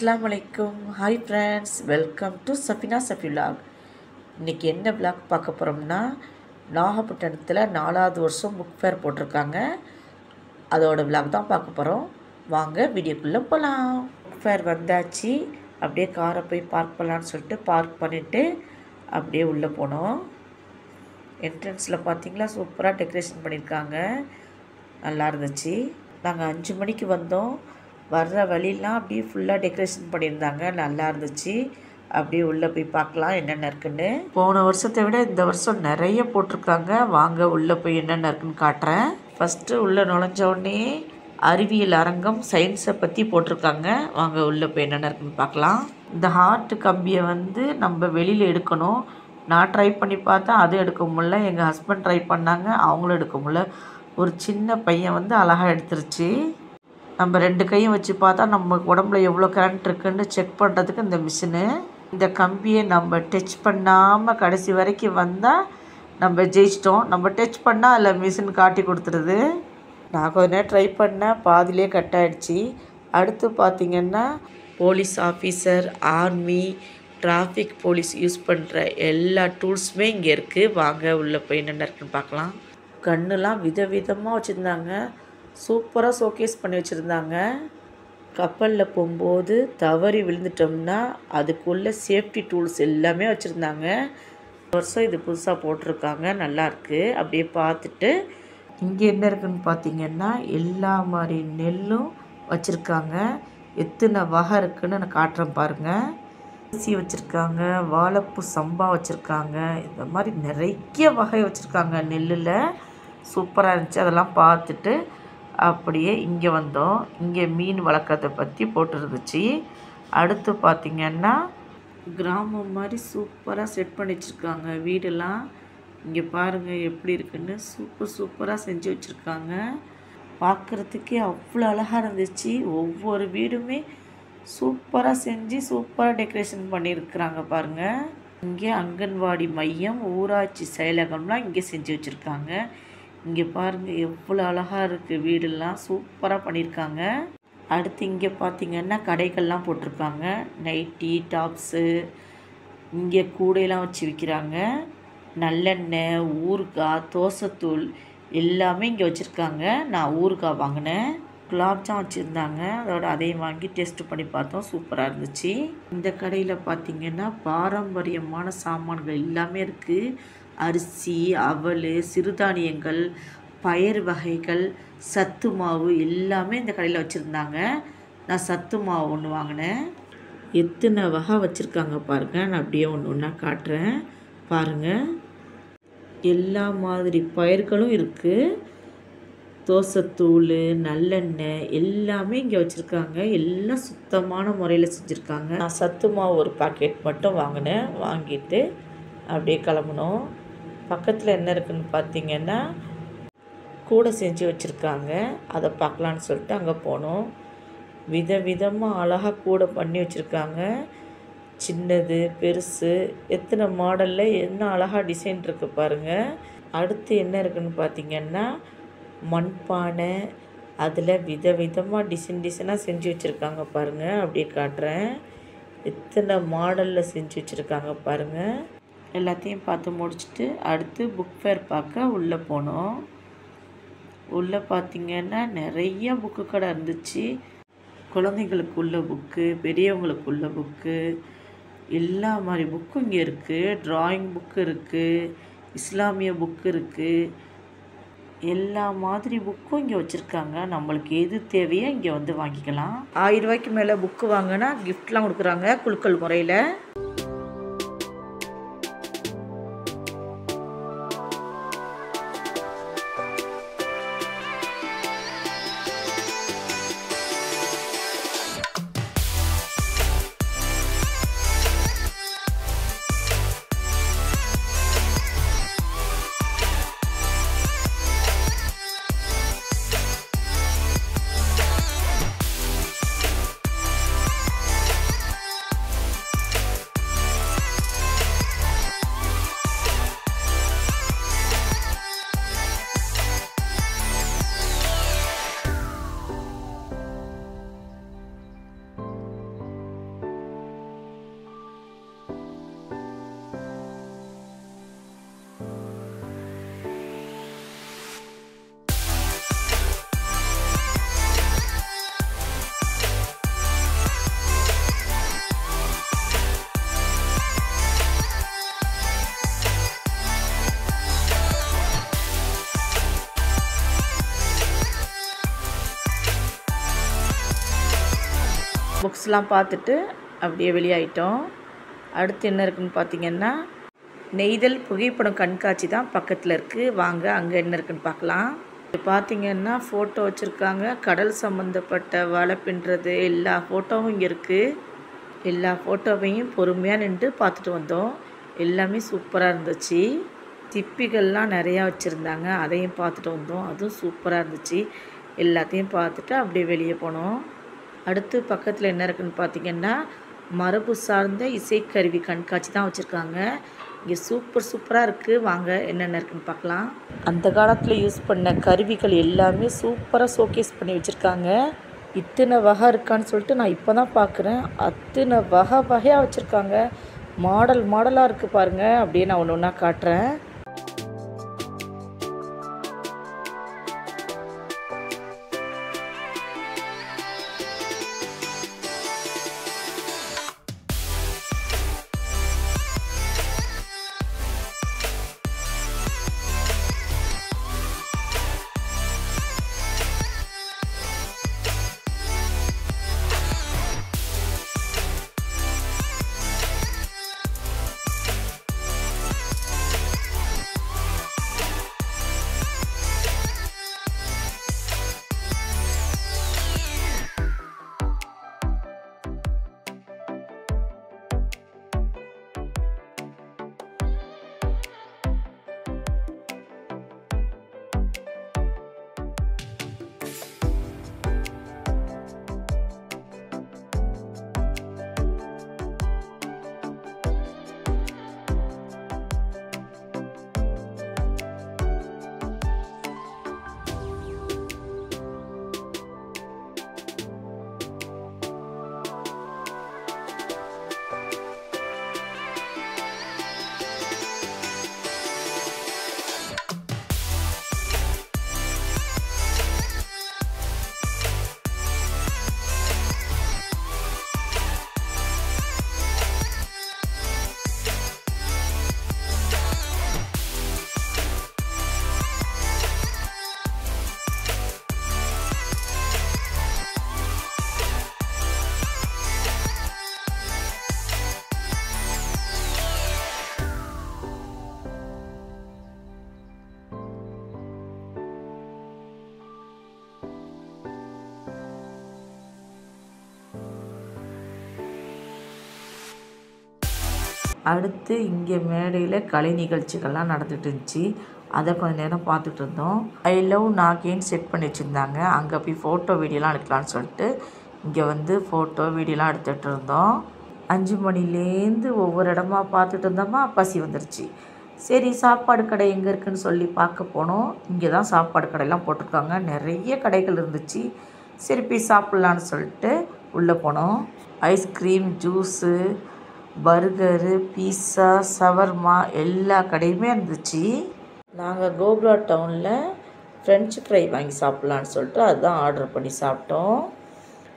அஸ்ஸலாமு அலைக்கும். Hi friends, welcome to Safina Safi vlog. இன்றைக்கி என்ன விலாக் பார்க்க போகிறோம்னா, நாகப்பட்டினத்தில் 4வது வருஷம் புக் ஃபேர் போட்டிருக்காங்க. அதோட விலாக் தான் பார்க்க போகிறோம். வாங்க வீடியோக்குள்ளே போகலாம். புக் ஃபேர் வந்தாச்சு. அப்படியே காரை போய் பார்க் பண்ணலான்னு சொல்லிட்டு பார்க் பண்ணிவிட்டு அப்படியே உள்ளே போனோம். என்ட்ரன்ஸில் பார்த்தீங்களா, சூப்பராக டெக்கரேஷன் பண்ணியிருக்காங்க. நல்லா இருந்துச்சு. நாங்கள் 5 மணிக்கு வந்தோம். வர்ற வழியெலாம் அப்படியே ஃபுல்லாக டெக்கரேஷன் பண்ணியிருந்தாங்க. நல்லா இருந்துச்சு. அப்படியே உள்ளே போய் பார்க்கலாம் என்னென்ன இருக்குன்னு. போன வருஷத்தை விட இந்த வருஷம் நிறைய போட்டிருக்காங்க. வாங்க உள்ளே போய் என்னென்ன இருக்குன்னு காட்டுறேன். ஃபஸ்ட்டு உள்ளே நுழைஞ்சோடனே அறிவியல் அரங்கம், சயின்ஸை பற்றி போட்டிருக்காங்க. வாங்க உள்ளே போய் என்னென்ன இருக்குன்னு பார்க்கலாம். இந்த ஹார்ட் கம்பியை நம்ம வெளியில் எடுக்கணும். நான் ட்ரை பண்ணி பார்த்தா அது எடுக்க முடியல. எங்கள் ஹஸ்பண்ட் ட்ரை பண்ணாங்க, அவங்களும் எடுக்க முடியல. ஒரு சின்ன பையன் அழகாக எடுத்துருச்சு. நம்ம 2 கையும் வச்சு பார்த்தா நம்ம உடம்புல எவ்வளோ கரண்ட் இருக்குன்னு செக் பண்ணுறதுக்கு இந்த மிஷினு. இந்த கம்பியை நம்ம டச் பண்ணாமல் கடைசி வரைக்கும் வந்தால் நம்ம ஜெயிச்சிட்டோம். நம்ம டச் பண்ணால் அதில் மிஷின் காட்டி கொடுத்துருது. நான் கொஞ்ச நேரம் ட்ரை பண்ணேன், பாதிலே கட் ஆகிடுச்சி. அடுத்து பார்த்திங்கன்னா police officer, army, traffic police use பண்ணுற எல்லா டூல்ஸுமே இங்கே இருக்குது. வாங்க உள்ளே போய் என்னென்ன இருக்குன்னு பார்க்கலாம். கன்னுலாம் விதவிதமாக வச்சுருந்தாங்க. சூப்பராக ஷோகேஸ் பண்ணி வச்சுருந்தாங்க. கப்பலில் போகும்போது தவறி விழுந்துட்டோம்னா அதுக்குள்ளே சேஃப்டி டூல்ஸ் எல்லாமே வச்சுருந்தாங்க. வருஷம் இது புதுசாக போட்டிருக்காங்க, நல்லாயிருக்கு. அப்படியே பார்த்துட்டு இங்கே என்ன இருக்குதுன்னு பார்த்தீங்கன்னா, எல்லா மாதிரி நெல்லும் வச்சுருக்காங்க. எத்தனை வகை இருக்குதுன்னு நான் காட்டுறேன் பாருங்கள். அரிசி வச்சுருக்காங்க, வாழைப்பூ சம்பா வச்சுருக்காங்க. இந்த மாதிரி நிறைய வகை வச்சுருக்காங்க நெல்லில். சூப்பராக இருந்துச்சு. அதெல்லாம் பார்த்துட்டு அப்படியே இங்கே வந்தோம். இங்கே மீன் வளர்க்குறதை பற்றி போட்டுருந்துச்சு. அடுத்து பார்த்திங்கன்னா கிராமம் மாதிரி சூப்பராக செட் பண்ணி வச்சுருக்காங்க வீடெல்லாம். இங்கே பாருங்கள் எப்படி இருக்குன்னு. சூப்பராக செஞ்சு வச்சுருக்காங்க. பார்க்குறதுக்கே அவ்வளோ அழகாக இருந்துச்சு. ஒவ்வொரு வீடுமே சூப்பராக செஞ்சு சூப்பராக டெக்கரேஷன் பண்ணியிருக்கிறாங்க பாருங்கள். இங்கே அங்கன்வாடி மையம், ஊராட்சி செயலகம்லாம் இங்கே செஞ்சு வச்சுருக்காங்க. இங்கே பாருங்கள் எவ்வளோ அழகாக இருக்குது. வீடெல்லாம் சூப்பராக பண்ணியிருக்காங்க. அடுத்து இங்கே பார்த்திங்கன்னா கடைகள்லாம் போட்டிருக்காங்க. நைட்டி, டாப்ஸு, இங்கே கூடையெல்லாம் வச்சு விற்கிறாங்க. நல்லெண்ணெய், ஊறுகாய், தோசைத்தூள் எல்லாமே இங்கே வச்சுருக்காங்க. நான் ஊறுகாய் வாங்கினேன். குலாப்ஜாம் வச்சுருந்தாங்க. அதோட அதையும் வாங்கி டேஸ்ட்டு பண்ணி பார்த்தோம். சூப்பராக இருந்துச்சு. இந்த கடையில் பார்த்திங்கன்னா பாரம்பரியமான சாமான்கள் எல்லாமே இருக்குது. அரிசி, அவல், சிறுதானியங்கள், பயறு வகைகள், சத்து மாவு எல்லாமே இந்த கடையில் வச்சுருந்தாங்க. நான் சத்து மாவு ஒன்று வாங்கினேன். எத்தனை வகை வச்சுருக்காங்க பாருங்கள். நான் அப்படியே ஒன்று ஒன்றா காட்டுறேன் பாருங்கள். எல்லா மாதிரி பயிர்களும் இருக்குது. தோசைத்தூள், நல்லெண்ணெய் எல்லாமே இங்கே வச்சுருக்காங்க. எல்லாம் சுத்தமான முறையில் செஞ்சுருக்காங்க. நான் சத்து மாவு ஒரு பாக்கெட் மட்டும் வாங்கினேன். வாங்கிட்டு அப்படியே கிளம்புனோம். பக்கத்தில் என்ன இருக்குதுன்னு பார்த்தீங்கன்னா கூடை செஞ்சு வச்சுருக்காங்க. அதை பார்க்கலான்னு சொல்லிட்டு அங்கே போனோம். விதவிதமாக அழகாக கூடை பண்ணி வச்சுருக்காங்க. சின்னது, பெருசு, எத்தனை மாடலில் என்ன அழகாக டிசைன் இருக்குது பாருங்கள். அடுத்து என்ன இருக்குதுன்னு பார்த்திங்கன்னா மண்பானை. அதில் விதவிதமாக டிசைனாக செஞ்சு வச்சுருக்காங்க பாருங்கள். அப்படியே காட்டுறேன். எத்தனை மாடலில் செஞ்சு வச்சுருக்காங்க பாருங்கள். எல்லாத்தையும் பார்த்து முடிச்சுட்டு அடுத்து புக் ஃபேர் பார்க்க உள்ளே போனோம். உள்ளே பார்த்திங்கன்னா நிறைய புக்கு கடை இருந்துச்சு. குழந்தைங்களுக்கு உள்ள புக்கு, பெரியவங்களுக்கு உள்ள புக்கு, எல்லா மாதிரி புக்கும் இங்கே இருக்குது. ட்ராயிங் புக்கு இருக்குது, இஸ்லாமிய புக்கு இருக்குது. எல்லா மாதிரி புக்கும் இங்கே வச்சுருக்காங்க. நம்மளுக்கு எது தேவையோ இங்கே வாங்கிக்கலாம். 1000 ரூபாய்க்கு மேலே புக்கு வாங்கினா கிஃப்ட்லாம் கொடுக்குறாங்க குலுக்கல் முறையில். புக்ஸ்லாம் பார்த்துட்டு அப்படியே வெளியாயிட்டோம். அடுத்து என்ன இருக்குதுன்னு பார்த்திங்கன்னா, நெய்தல் புகைப்படம் கண்காட்சி தான் பக்கத்தில் இருக்குது. வாங்க அங்கே என்ன இருக்குதுன்னு பார்க்கலாம். இது பார்த்திங்கன்னா ஃபோட்டோ வச்சுருக்காங்க. கடல் சம்மந்தப்பட்ட வலை பின்னுறது எல்லா ஃபோட்டோவும் இங்கே இருக்குது. எல்லா ஃபோட்டோவையும் பொறுமையாக நின்று பார்த்துட்டு வந்தோம். எல்லாமே சூப்பராக இருந்துச்சு. சிப்பிகள்லாம் நிறையா வச்சுருந்தாங்க, அதையும் பார்த்துட்டு வந்தோம். அதுவும் சூப்பராக இருந்துச்சு. எல்லாத்தையும் பார்த்துட்டு அப்படியே வெளியே போனோம். அடுத்து பக்கத்தில் என்ன இருக்குதுன்னு பார்த்திங்கன்னா, மரபு சார்ந்த இசைக்கருவி கண்காட்சி தான் வச்சுருக்காங்க. இங்கே சூப்பராக இருக்குது. வாங்க என்னென்ன இருக்குதுன்னு பார்க்கலாம். அந்த காலத்தில் யூஸ் பண்ண கருவிகள் எல்லாமே சூப்பராக ஷோகேஸ் பண்ணி வச்சுருக்காங்க. இத்தனை வகை இருக்கான்னு சொல்லிட்டு நான் இப்போ தான் பார்க்குறேன். அத்தனை வகையாக வச்சுருக்காங்க. மாடலாக இருக்குது பாருங்கள். அப்படியே நான் ஒன்று ஒன்றா காட்டுறேன். அடுத்து இங்கே மேடையில் கலை நிகழ்ச்சிகள்லாம் நடந்துட்டு இருந்துச்சு. அதை கொஞ்சம் நேரம் பார்த்துட்டு இருந்தோம். ஐ லவ் நாகேன்னு செட் பண்ணி வச்சுருந்தாங்க. அங்கே போய் ஃபோட்டோ வீடியோலாம் எடுக்கலான்னு சொல்லிட்டு இங்கே வந்து ஃபோட்டோ வீடியோலாம் எடுத்துகிட்டு இருந்தோம். 5 மணிலேருந்து ஒவ்வொரு இடமா பார்த்துட்டு இருந்தோமா, பசி வந்துருச்சு. சரி சாப்பாடு கடை எங்கே இருக்குதுன்னு சொல்லி பார்க்க போனோம். இங்கே தான் சாப்பாடு கடையெல்லாம் போட்டிருக்காங்க. நிறைய கடைகள் இருந்துச்சு. சரி போய் சாப்பிட்லான்னு சொல்லிட்டு உள்ளே போனோம். ஐஸ்கிரீம், ஜூஸு, பர்கரு, பீஸா, ஷவர்மா எல்லா கடையுமே இருந்துச்சு. நாங்கள் கோகுலா டவுனில் ஃப்ரெஞ்சு ஃப்ரை வாங்கி சாப்பிட்லான்னு சொல்லிட்டு அதுதான் ஆர்டர் பண்ணி சாப்பிட்டோம்.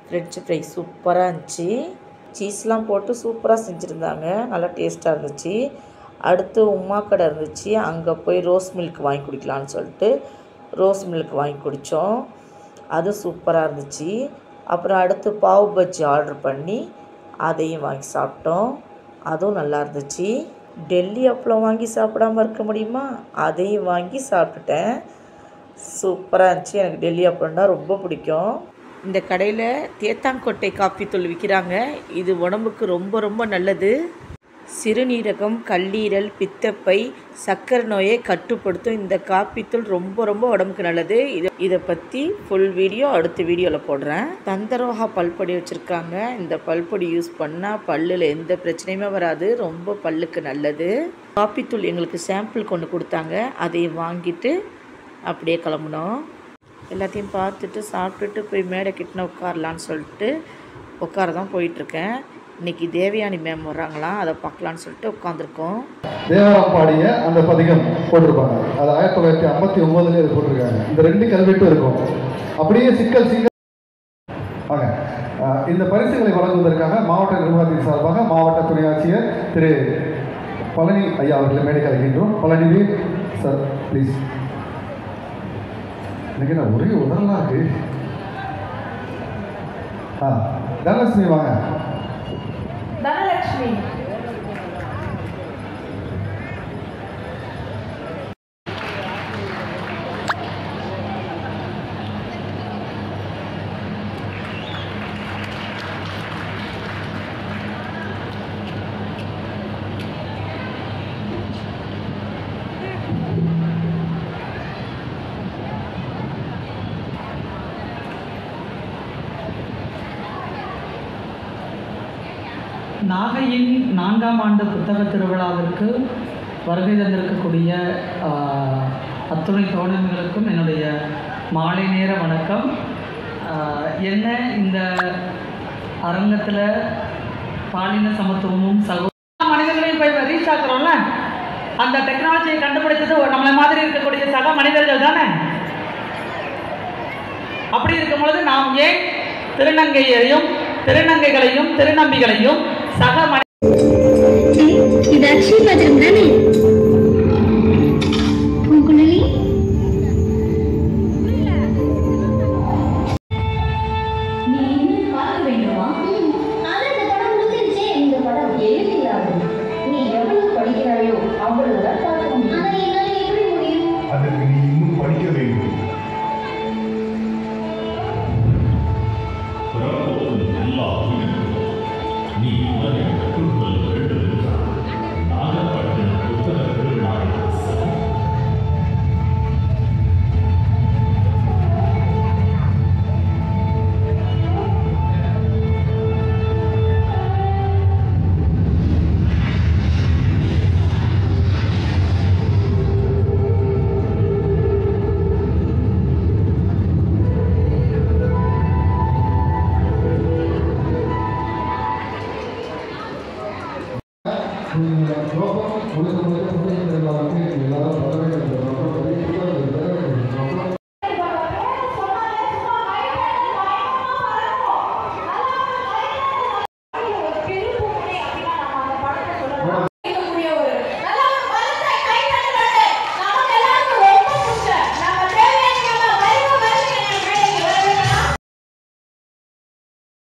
ஃப்ரெஞ்சு ஃப்ரை சூப்பராக இருந்துச்சு. சீஸ்லாம் போட்டு சூப்பராக செஞ்சுருந்தாங்க. நல்லா டேஸ்ட்டாக இருந்துச்சு. அடுத்து உமா கடை இருந்துச்சு. அங்கே போய் ரோஸ் மில்க் வாங்கி குடிக்கலான்னு சொல்லிட்டு ரோஸ் மில்க் வாங்கி குடித்தோம். அது சூப்பராக இருந்துச்சு. அப்புறம் அடுத்து பாவ் பஜ்ஜி ஆர்டர் பண்ணி அதையும் வாங்கி சாப்பிட்டோம். அதுவும் நல்லா இருந்துச்சு. டெல்லி அப்பளம் வாங்கி சாப்பிடாமல் இருக்க முடியுமா, அதையும் வாங்கி சாப்பிட்டுட்டேன். சூப்பராக இருந்துச்சு. எனக்கு டெல்லி அப்பளம்னா ரொம்ப பிடிக்கும். இந்த கடையில் தேத்தாங்கொட்டை காப்பி தூள் விற்கிறாங்க. இது உடம்புக்கு ரொம்ப ரொம்ப நல்லது. சிறுநீரகம், கல்லீரல், பித்தப்பை, சர்க்கரை நோயை கட்டுப்படுத்தும். இந்த காப்பித்தூள் ரொம்ப ரொம்ப உடம்புக்கு நல்லது. இதை பற்றி ஃபுல் வீடியோ அடுத்த வீடியோவில் போடுறேன். தந்தரோகா பல்பொடி வச்சுருக்காங்க. இந்த பல்பொடி யூஸ் பண்ணால் பல்லில் எந்த பிரச்சனையுமே வராது. ரொம்ப பல்லுக்கு நல்லது. காப்பித்தூள் எங்களுக்கு சாம்பிள் கொண்டு கொடுத்தாங்க. அதை வாங்கிட்டு அப்படியே கிளம்புனோம். எல்லாத்தையும் பார்த்துட்டு சாப்பிட்டுட்டு போய் மேடை கிட்டன உட்காரலான்னு சொல்லிட்டு உட்கார தான் போயிட்டுருக்கேன். இன்றைக்கி தேவயானி மேம் வர்றாங்களாம், அதை பார்க்கலான்னு சொல்லிட்டு உட்காந்துருக்கோம். தேவாரம் பாடிய அந்த பதிகம் போட்டிருப்பாங்க. அது 1959 இது போட்டிருக்காங்க. இந்த 2 கல்வெட்டும் இருக்கும். அப்படியே சிக்கல் வாங்க. இந்த பரிசுகளை வழங்குவதற்காக மாவட்ட நிர்வாகத்தின் சார்பாக மாவட்ட துணை ஆட்சியர் திரு பழனி ஐயா அவர்களை மேடை கலைக்கின்றோம். Palani sir please. எனக்கு நான் ஒரே உடலாக இருக்கு. தனலட்சுமி வாங்க. தனலட்சுமி. நாகையின் 4ஆம் ஆண்டு புத்தக திருவிழாவிற்கு வருகை தந்திருக்கக்கூடிய அத்துணை தோழர்களுக்கும் என்னுடைய மாலை நேர வணக்கம். என்ன இந்த அரங்கத்தில் பாலின சமத்துவமும் சகோதர மனிதர்களையும் போய் ரீச் ஆக்குறோம்ல, அந்த டெக்னாலஜியை கண்டுபிடிச்சது நம்மளை மாதிரி இருக்கக்கூடிய சக மனிதர்கள் தானே. அப்படி இருக்கும் பொழுது நாம் ஏன் திருநங்கையையும் திருநங்கைகளையும் திருநம்பிகளையும் சக இது அக்ஷய் பஜன் தானே? குணலி நீ இன்னும் பார்க்க வேண்டுமா? ஆனா இந்த படம் முடிஞ்சிருச்சே. இந்த படம் எழுதியாது. நீ எவ்வளவு படிக்கிறாயோ அவ்வளவுதான் பார்க்க முடியும். ஆனா என்னால எப்படி முடியும்? அதற்கு நீ இன்னும் படிக்க வேண்டும்.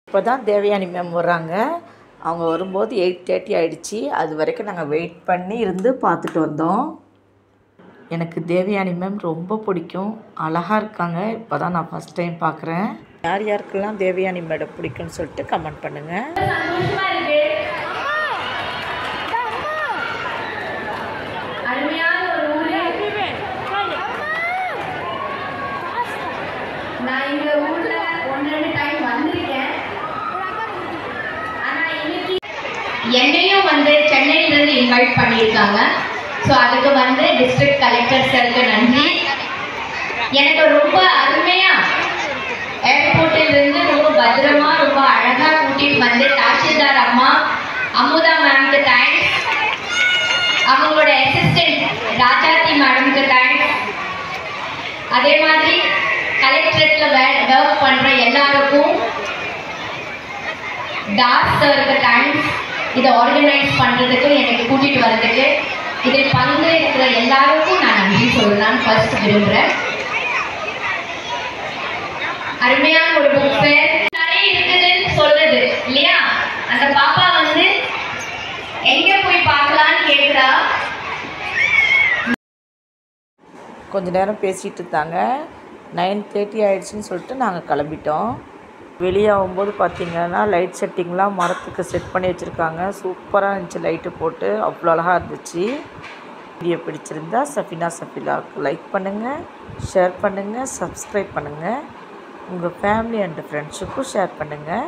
இப்போ தான் தேவயானி மேம் வர்றாங்க. அவங்க வரும்போது 8:30 ஆகிடுச்சி. அது வரைக்கும் நாங்கள் வெயிட் பண்ணி இருந்து பார்த்துட்டு வந்தோம். எனக்கு தேவயானி மேம் ரொம்ப பிடிக்கும், அழகாக இருக்காங்க. இப்போ தான் நான் ஃபஸ்ட் டைம் பார்க்குறேன். யார் யாருக்கெல்லாம் தேவயானி மேடம் பிடிக்கும்னு சொல்லிட்டு கமெண்ட் பண்ணுங்கள். நான் இந்த ஊர்ல 1-2 டைம் வந்திருக்கேன். ஆனா இன்னைக்கு என்னையும் சென்னையிலிருந்து இன்வைட் பண்ணியிருக்காங்க. ஸோ அதுக்கு டிஸ்ட்ரிக்ட் கலெக்டர் சாருக்கு நன்றி. எனக்கு ரொம்ப அருமையா ஏர்போர்ட்டிலிருந்து ரொம்ப பத்திரமா ரொம்ப அழகா கூட்டிட்டு தாசில்தார் அம்மா அமுதா மேம்க்கு தேங்க்ஸ். அவங்களோட அசிஸ்டன்ட் ராஜாத்தி மேடம்க்கு தேங்க்ஸ். அதே மாதிரி கலெக்டரேட்ல ஒர்க் பண்ற எல்லாருக்கும் தாஸ் சாருக்கு தேங்க்ஸ். இதை ஆர்கனைஸ் பண்றதுக்கு எனக்கு கூட்டிட்டு வர்றதுக்கு இதில் பங்கு இருக்கிற எல்லாருக்கும் நான் நன்றி சொல்லலாம்னு ஃபர்ஸ்ட் விரும்புகிறேன். அருமையான ஒரு புக் ஃபேர் நிறைய இருக்குதுன்னு சொல்லுது இல்லையா? அந்த பாப்பா எங்க போய் பார்க்கலான்னு கேட்குறா. கொஞ்ச நேரம் பேசிகிட்டு இருந்தாங்க. 9:30 ஆகிடுச்சின்னு சொல்லிட்டு நாங்கள் கிளம்பிட்டோம். வெளியே ஆகும்போது பார்த்திங்கன்னா லைட் செட்டிங்லாம் மரத்துக்கு செட் பண்ணி வச்சுருக்காங்க. சூப்பராக இருந்துச்சு, லைட்டு போட்டு அவ்வளோ அழகாக இருந்துச்சு. வீடியோ பிடிச்சிருந்தா சஃபினா சஃபிலாவுக்கு லைக் பண்ணுங்கள், ஷேர் பண்ணுங்கள், சப்ஸ்கிரைப் பண்ணுங்கள். உங்கள் ஃபேமிலி அண்ட் ஃப்ரெண்ட்ஸுக்கும் ஷேர் பண்ணுங்கள்.